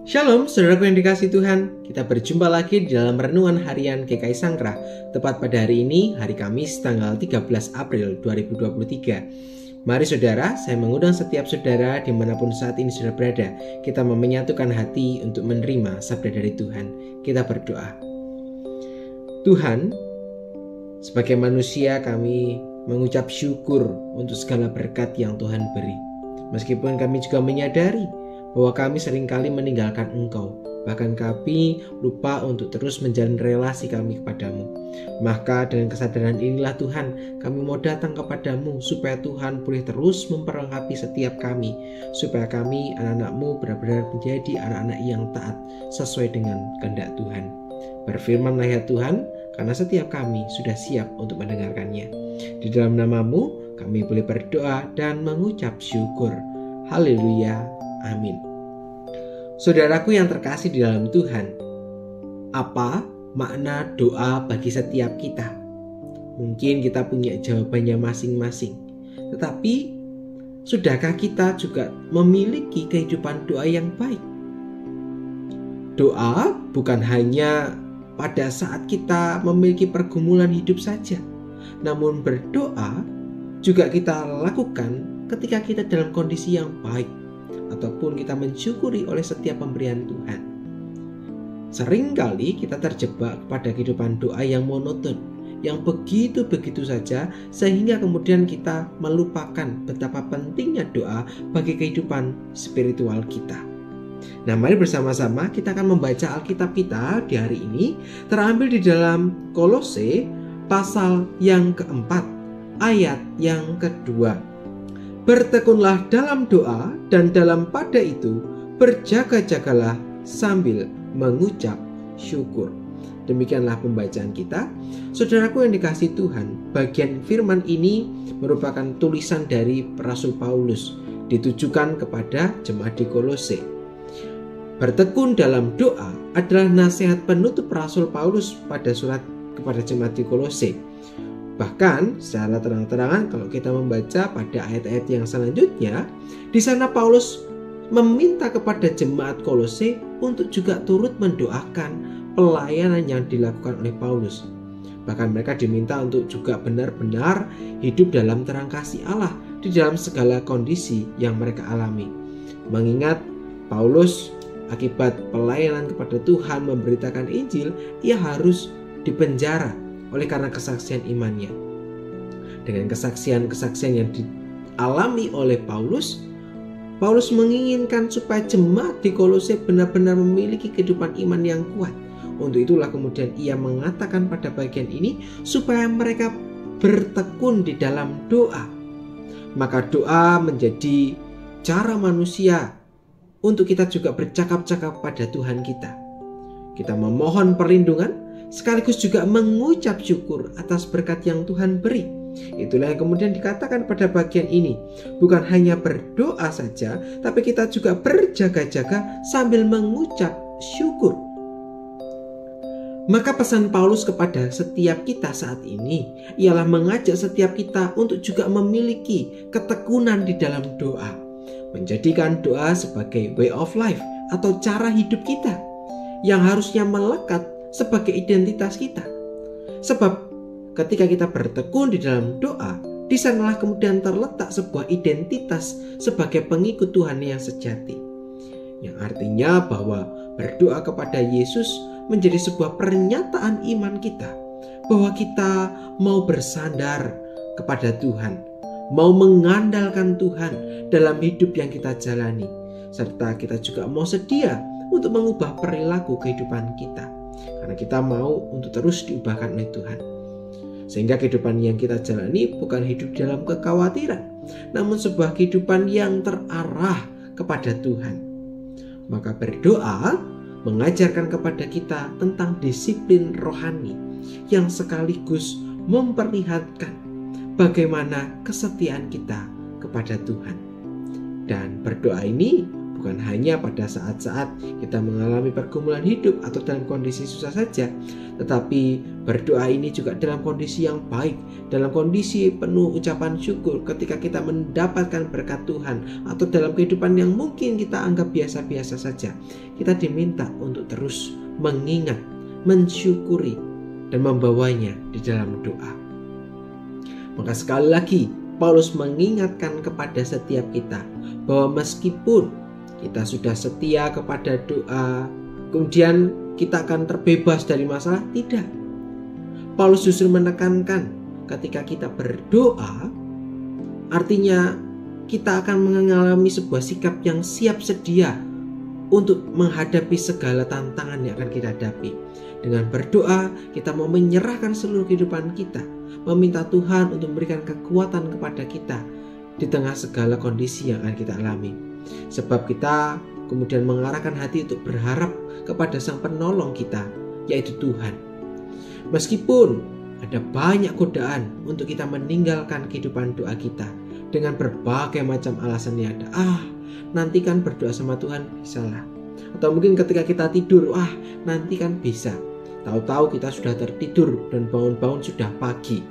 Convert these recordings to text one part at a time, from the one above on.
Shalom, saudaraku yang dikasihi Tuhan. Kita berjumpa lagi di dalam renungan harian GKI Sangkrah. Tepat pada hari ini, hari Kamis, tanggal 13 April 2023. Mari saudara, saya mengundang setiap saudara dimanapun saat ini sudah berada. Kita mau menyatukan hati untuk menerima sabda dari Tuhan. Kita berdoa. Tuhan, sebagai manusia kami mengucap syukur untuk segala berkat yang Tuhan beri. Meskipun kami juga menyadari bahwa kami seringkali meninggalkan Engkau. Bahkan kami lupa untuk terus menjalin relasi kami kepadamu. Maka dengan kesadaran inilah Tuhan, kami mau datang kepadamu supaya Tuhan boleh terus memperlengkapi setiap kami. Supaya kami anak-anak-Mu benar-benar menjadi anak-anak yang taat sesuai dengan kehendak Tuhan. Berfirmanlah ya Tuhan, karena setiap kami sudah siap untuk mendengarkannya. Di dalam nama-Mu kami boleh berdoa dan mengucap syukur. Haleluya. Amin. Saudaraku yang terkasih di dalam Tuhan, apa makna doa bagi setiap kita? Mungkin kita punya jawabannya masing-masing. Tetapi, sudahkah kita juga memiliki kehidupan doa yang baik? Doa bukan hanya pada saat kita memiliki pergumulan hidup saja. Namun berdoa juga kita lakukan ketika kita dalam kondisi yang baik, ataupun kita mensyukuri oleh setiap pemberian Tuhan. Seringkali kita terjebak pada kehidupan doa yang monoton, yang begitu-begitu saja, sehingga kemudian kita melupakan betapa pentingnya doa bagi kehidupan spiritual kita. Nah, mari bersama-sama kita akan membaca Alkitab kita di hari ini, terambil di dalam Kolose pasal yang keempat, ayat yang kedua. Bertekunlah dalam doa dan dalam pada itu berjaga-jagalah sambil mengucap syukur. Demikianlah pembacaan kita. Saudaraku yang dikasihi Tuhan, bagian firman ini merupakan tulisan dari Rasul Paulus ditujukan kepada jemaat di Kolose. Bertekun dalam doa adalah nasihat penutup Rasul Paulus pada surat kepada jemaat di Kolose. Bahkan secara terang-terangan kalau kita membaca pada ayat-ayat yang selanjutnya, di sana Paulus meminta kepada jemaat Kolose untuk juga turut mendoakan pelayanan yang dilakukan oleh Paulus. Bahkan mereka diminta untuk juga benar-benar hidup dalam terang kasih Allah di dalam segala kondisi yang mereka alami. Mengingat Paulus akibat pelayanan kepada Tuhan memberitakan Injil, ia harus dipenjara oleh karena kesaksian imannya. Dengan kesaksian-kesaksian yang dialami oleh Paulus menginginkan supaya jemaat di Kolose benar-benar memiliki kehidupan iman yang kuat. Untuk itulah kemudian ia mengatakan pada bagian ini supaya mereka bertekun di dalam doa. Maka doa menjadi cara manusia untuk kita juga bercakap-cakap pada Tuhan kita. Kita memohon perlindungan sekaligus juga mengucap syukur atas berkat yang Tuhan beri. Itulah yang kemudian dikatakan pada bagian ini. Bukan hanya berdoa saja, tapi kita juga berjaga-jaga sambil mengucap syukur. Maka pesan Paulus kepada setiap kita saat ini ialah mengajak setiap kita untuk juga memiliki ketekunan di dalam doa. Menjadikan doa sebagai way of life atau cara hidup kita yang harusnya melekat sebagai identitas kita. Sebab ketika kita bertekun di dalam doa, di sanalah kemudian terletak sebuah identitas sebagai pengikut Tuhan yang sejati. Yang artinya bahwa berdoa kepada Yesus menjadi sebuah pernyataan iman kita, bahwa kita mau bersandar kepada Tuhan, mau mengandalkan Tuhan dalam hidup yang kita jalani, serta kita juga mau sedia untuk mengubah perilaku kehidupan kita. Karena kita mau untuk terus diubahkan oleh Tuhan. Sehingga kehidupan yang kita jalani bukan hidup dalam kekhawatiran, namun sebuah kehidupan yang terarah kepada Tuhan. Maka berdoa mengajarkan kepada kita tentang disiplin rohani yang sekaligus memperlihatkan bagaimana kesetiaan kita kepada Tuhan. Dan berdoa ini bukan hanya pada saat-saat kita mengalami pergumulan hidup atau dalam kondisi susah saja, tetapi Berdoa ini juga dalam kondisi yang baik, dalam kondisi penuh ucapan syukur ketika kita mendapatkan berkat Tuhan, atau dalam kehidupan yang mungkin kita anggap biasa-biasa saja. Kita diminta untuk terus mengingat, mensyukuri, dan membawanya di dalam doa. Maka sekali lagi Paulus mengingatkan kepada setiap kita bahwa meskipun kita sudah setia kepada doa, kemudian kita akan terbebas dari masalah, tidak. Paulus justru menekankan ketika kita berdoa, artinya kita akan mengalami sebuah sikap yang siap sedia untuk menghadapi segala tantangan yang akan kita hadapi. Dengan berdoa, kita mau menyerahkan seluruh kehidupan kita, meminta Tuhan untuk memberikan kekuatan kepada kita di tengah segala kondisi yang akan kita alami. Sebab kita kemudian mengarahkan hati untuk berharap kepada Sang Penolong kita, yaitu Tuhan. Meskipun ada banyak godaan untuk kita meninggalkan kehidupan doa kita dengan berbagai macam alasan yang ada. Nanti kan berdoa sama Tuhan bisalah. Atau mungkin ketika kita tidur, nanti kan bisa. Tahu-tahu kita sudah tertidur dan bangun-bangun sudah pagi.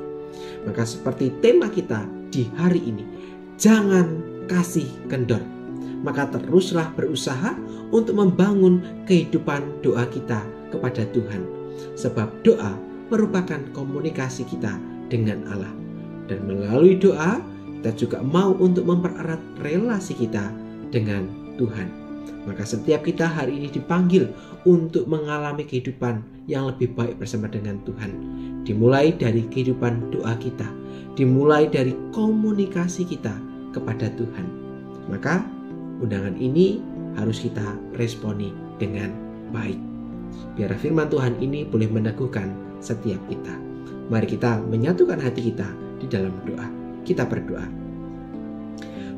Maka seperti tema kita di hari ini, jangan kasih kendor. Maka teruslah berusaha untuk membangun kehidupan doa kita kepada Tuhan. Sebab doa merupakan komunikasi kita dengan Allah. Dan melalui doa, kita juga mau untuk mempererat relasi kita dengan Tuhan. Maka setiap kita hari ini dipanggil untuk mengalami kehidupan yang lebih baik bersama dengan Tuhan. Dimulai dari kehidupan doa kita, dimulai dari komunikasi kita kepada Tuhan. Maka undangan ini harus kita responi dengan baik. Biar firman Tuhan ini boleh meneguhkan setiap kita. Mari kita menyatukan hati kita di dalam doa. Kita berdoa.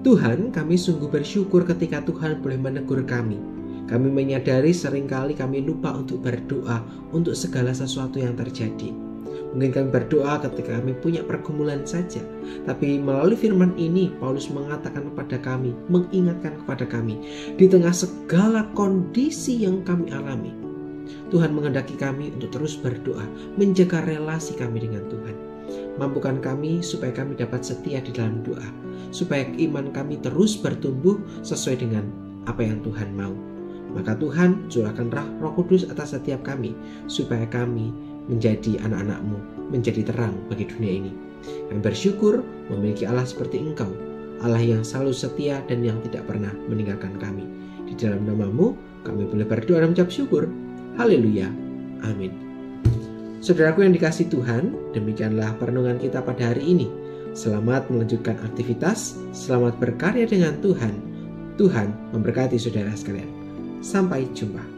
Tuhan, kami sungguh bersyukur ketika Tuhan boleh menegur kami. Kami menyadari seringkali kami lupa untuk berdoa untuk segala sesuatu yang terjadi. Mungkin kami berdoa ketika kami punya pergumulan saja. Tapi melalui firman ini, Paulus mengatakan kepada kami, mengingatkan kepada kami, di tengah segala kondisi yang kami alami, Tuhan menghendaki kami untuk terus berdoa, menjaga relasi kami dengan Tuhan. Mampukan kami supaya kami dapat setia di dalam doa, supaya iman kami terus bertumbuh sesuai dengan apa yang Tuhan mau. Maka Tuhan curahkan Roh Kudus atas setiap kami, supaya kami menjadi anak-anak-Mu, menjadi terang bagi dunia ini. Kami bersyukur memiliki Allah seperti Engkau, Allah yang selalu setia dan yang tidak pernah meninggalkan kami. Di dalam nama-Mu kami boleh berdoa dan mengucap syukur. Haleluya. Amin. Saudaraku yang dikasihi Tuhan, demikianlah perenungan kita pada hari ini. Selamat melanjutkan aktivitas, selamat berkarya dengan Tuhan. Tuhan memberkati saudara sekalian. Sampai jumpa.